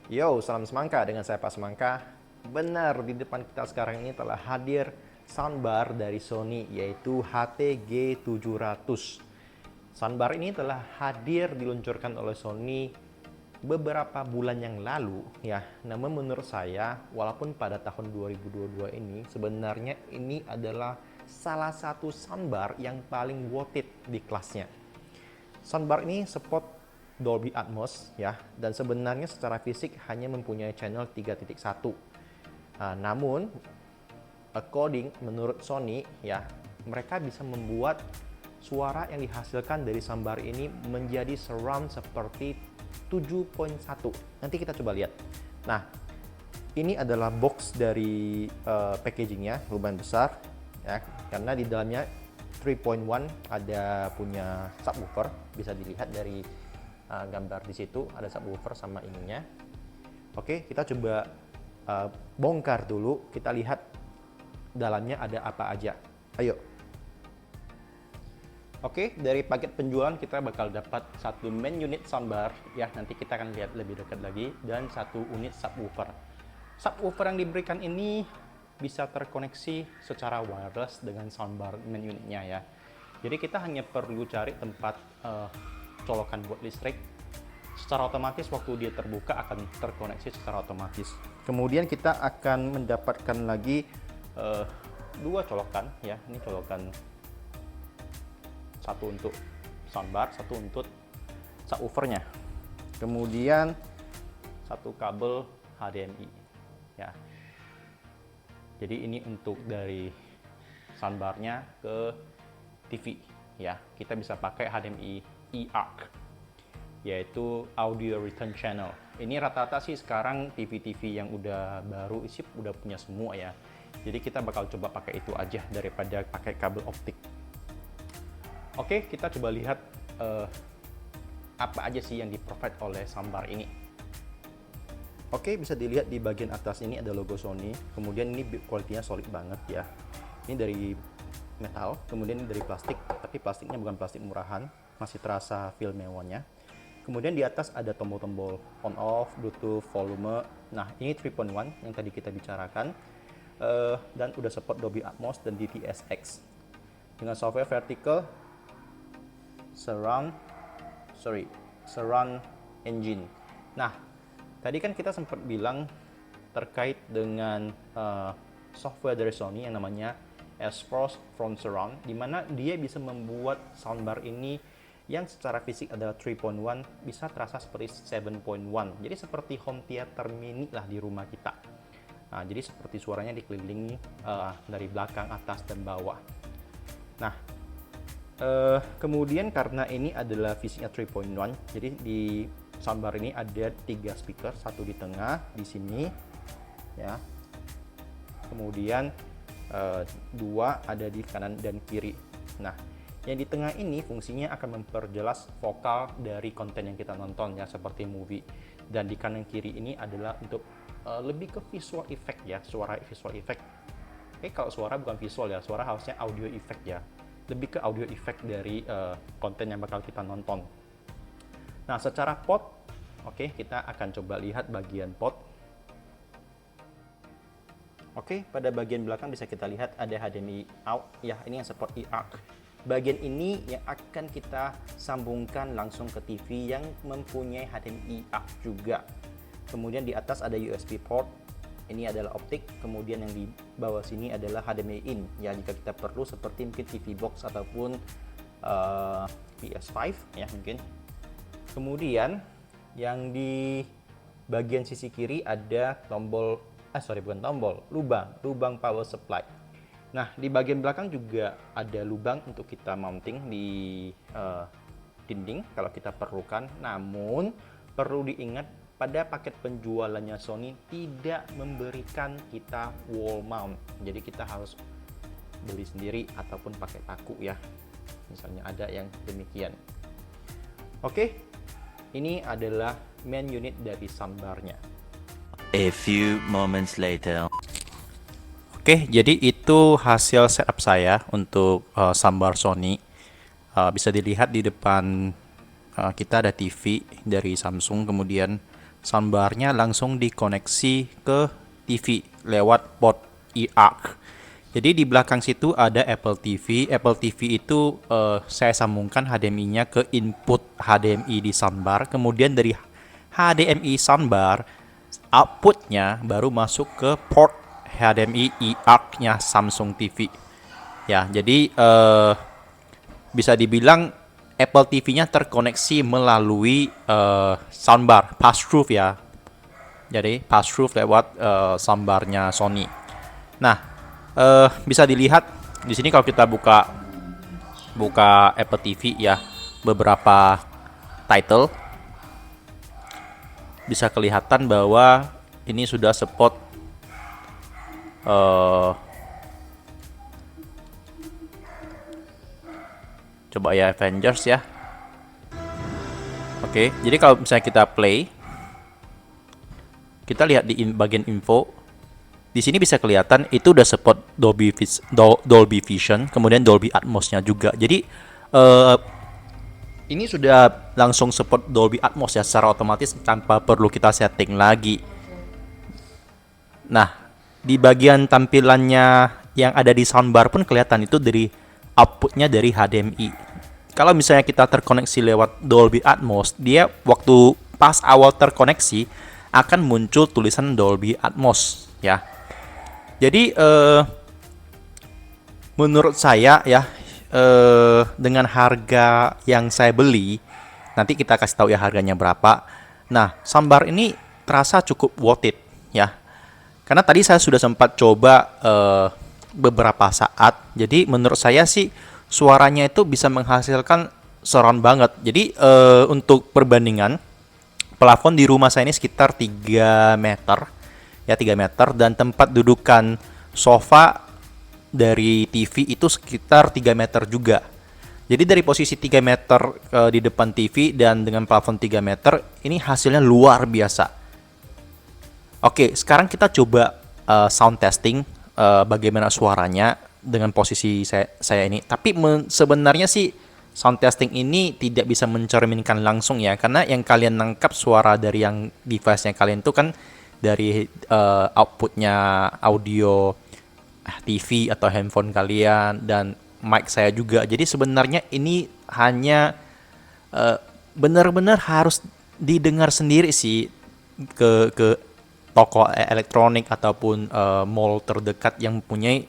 Yo, salam semangka dengan saya Pak Semangka. Benar, di depan kita sekarang ini telah hadir soundbar dari Sony, yaitu HTG700. Soundbar ini telah hadir diluncurkan oleh Sony beberapa bulan yang lalu ya. Namun menurut saya, walaupun pada tahun 2022 ini sebenarnya ini adalah salah satu soundbar yang paling worth it di kelasnya. Soundbar ini support Dolby Atmos ya, dan sebenarnya secara fisik hanya mempunyai channel 3.1. Namun menurut Sony ya, mereka bisa membuat suara yang dihasilkan dari soundbar ini menjadi surround seperti 7.1. Nanti kita coba lihat. Nah, ini adalah box dari packagingnya, lumayan besar ya, karena di dalamnya 3.1 ada punya subwoofer, bisa dilihat dari gambar di situ ada subwoofer sama ininya. Oke, kita coba bongkar dulu, kita lihat dalamnya ada apa aja. Ayo. Oke, dari paket penjualan kita bakal dapat satu main unit soundbar ya, nanti kita akan lihat lebih dekat lagi, dan satu unit subwoofer. Subwoofer yang diberikan ini bisa terkoneksi secara wireless dengan soundbar main unitnya ya. Jadi kita hanya perlu cari tempat colokan buat listrik. Secara otomatis waktu dia terbuka akan terkoneksi secara otomatis. Kemudian kita akan mendapatkan lagi dua colokan ya. Ini colokan, satu untuk soundbar, satu untuk subwoofernya. Kemudian satu kabel HDMI ya. Jadi ini untuk dari soundbarnya ke TV ya. Kita bisa pakai HDMI eARC, yaitu Audio Return Channel. Ini rata-rata sih sekarang TV-TV yang udah baru isi udah punya semua ya. Jadi kita bakal coba pakai itu aja daripada pakai kabel optik. Oke, kita coba lihat apa aja sih yang di-provide oleh soundbar ini. Oke, bisa dilihat di bagian atas ini ada logo Sony. Kemudian ini kualitinya solid banget ya. Ini dari metal, kemudian ini dari plastik, tapi plastiknya bukan plastik murahan, masih terasa feel mewahnya. Kemudian di atas ada tombol-tombol on off, Bluetooth, volume. Nah, ini 3.1 yang tadi kita bicarakan, dan udah support Dolby Atmos dan DTS:X dengan software vertical surround engine. Nah, tadi kan kita sempat bilang terkait dengan software dari Sony yang namanya S-Force Front Surround, di mana dia bisa membuat soundbar ini yang secara fisik adalah 3.1 bisa terasa seperti 7.1. Jadi seperti home theater mini lah di rumah kita. Nah, jadi seperti suaranya dikelilingi dari belakang, atas, dan bawah. Nah, kemudian karena ini adalah fisiknya 3.1, jadi di soundbar ini ada 3 speaker, satu di tengah di sini ya. Kemudian 2 ada di kanan dan kiri. Nah, yang di tengah ini fungsinya akan memperjelas vokal dari konten yang kita nonton ya, seperti movie. Dan di kanan kiri ini adalah untuk lebih ke visual effect ya, suara visual effect. Kalau suara bukan visual ya, suara harusnya audio effect ya. Lebih ke audio effect dari konten yang bakal kita nonton. Nah, secara pot, kita akan coba lihat bagian pot. Pada bagian belakang bisa kita lihat ada HDMI out ya, ini yang support eARC. Bagian ini yang akan kita sambungkan langsung ke TV yang mempunyai HDMI eARC juga. Kemudian di atas ada USB port, ini adalah optik. Kemudian yang di bawah sini adalah HDMI in ya, jika kita perlu seperti mungkin TV box ataupun PS5 ya mungkin. Kemudian yang di bagian sisi kiri ada lubang power supply. Nah, di bagian belakang juga ada lubang untuk kita mounting di dinding kalau kita perlukan. Namun perlu diingat, pada paket penjualannya Sony tidak memberikan kita wall mount. Jadi kita harus beli sendiri ataupun pakai paku ya. Misalnya ada yang demikian. Ini adalah main unit dari soundbarnya. A few moments later. Jadi itu hasil setup saya untuk soundbar Sony. Bisa dilihat di depan kita ada TV dari Samsung, kemudian soundbarnya langsung dikoneksi ke TV lewat port eARC. Jadi di belakang situ ada Apple TV. Apple TV itu saya sambungkan HDMI-nya ke input HDMI di soundbar. Kemudian dari HDMI soundbar, outputnya baru masuk ke port HDMI eARC-nya Samsung TV. Ya, jadi bisa dibilang Apple TV-nya terkoneksi melalui soundbar pass-through ya. Jadi pass-through lewat soundbarnya Sony. Nah, bisa dilihat di sini kalau kita buka Apple TV ya, beberapa title bisa kelihatan bahwa ini sudah support coba ya Avengers ya. Oke, jadi kalau misalnya kita play, kita lihat di bagian info. Di sini bisa kelihatan itu udah support Dolby Vision, kemudian Dolby Atmos-nya juga. Jadi ini sudah langsung support Dolby Atmos ya secara otomatis tanpa perlu kita setting lagi. Nah, di bagian tampilannya yang ada di soundbar pun kelihatan itu dari outputnya dari HDMI. Kalau misalnya kita terkoneksi lewat Dolby Atmos, dia waktu pas awal terkoneksi akan muncul tulisan Dolby Atmos ya. Jadi menurut saya ya, dengan harga yang saya beli, nanti kita kasih tahu ya harganya berapa. Nah, soundbar ini terasa cukup worth it ya. Karena tadi saya sudah sempat coba beberapa saat. Jadi menurut saya sih suaranya itu bisa menghasilkan surround banget. Jadi untuk perbandingan, plafon di rumah saya ini sekitar 3 meter. Ya, 3 meter, dan tempat dudukan sofa dari TV itu sekitar 3 meter juga. Jadi dari posisi 3 meter di depan TV dan dengan plafon 3 meter, ini hasilnya luar biasa. Oke, sekarang kita coba sound testing bagaimana suaranya dengan posisi saya ini. Tapi sebenarnya sih sound testing ini tidak bisa mencerminkan langsung ya, karena yang kalian nangkap suara dari yang device-nya kalian itu kan dari outputnya audio TV atau handphone kalian dan mic saya juga. Jadi sebenarnya ini hanya benar-benar harus didengar sendiri sih ke toko elektronik ataupun mall terdekat yang mempunyai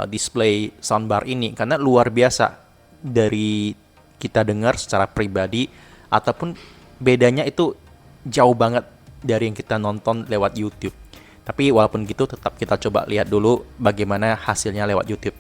display soundbar ini, karena luar biasa dari kita dengar secara pribadi ataupun bedanya itu jauh banget dari yang kita nonton lewat YouTube. Tapi walaupun gitu tetap kita coba lihat dulu bagaimana hasilnya lewat YouTube.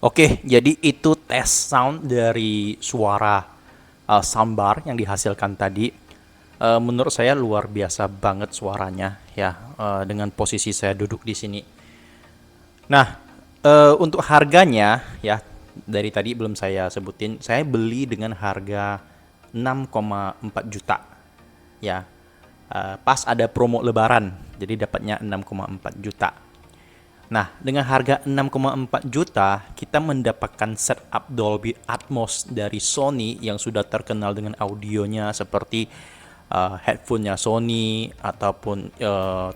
Oke, jadi itu tes sound dari suara soundbar yang dihasilkan tadi. Menurut saya luar biasa banget suaranya ya, dengan posisi saya duduk di sini. Nah, untuk harganya ya, dari tadi belum saya sebutin, saya beli dengan harga 6,4 juta ya. Pas ada promo lebaran, jadi dapatnya 6,4 juta. Nah, dengan harga 6,4 juta, kita mendapatkan setup Dolby Atmos dari Sony yang sudah terkenal dengan audionya seperti headphone-nya Sony ataupun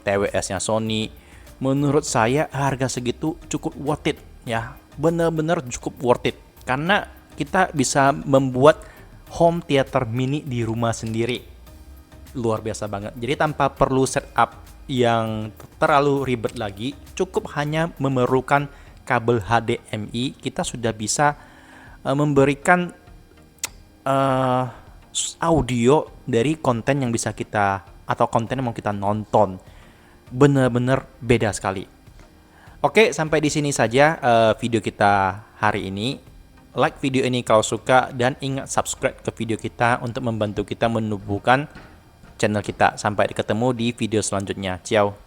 TWS-nya Sony. Menurut saya harga segitu cukup worth it ya, benar-benar cukup worth it karena kita bisa membuat home theater mini di rumah sendiri. Luar biasa banget. Jadi tanpa perlu setup yang terlalu ribet lagi, cukup hanya memerlukan kabel HDMI, kita sudah bisa memberikan audio dari konten yang bisa kita atau konten yang mau kita nonton. Bener-bener beda sekali. Oke, sampai di sini saja video kita hari ini. Like video ini kalau suka dan ingat subscribe ke video kita untuk membantu kita menumbuhkan channel kita. Sampai ketemu di video selanjutnya. Ciao.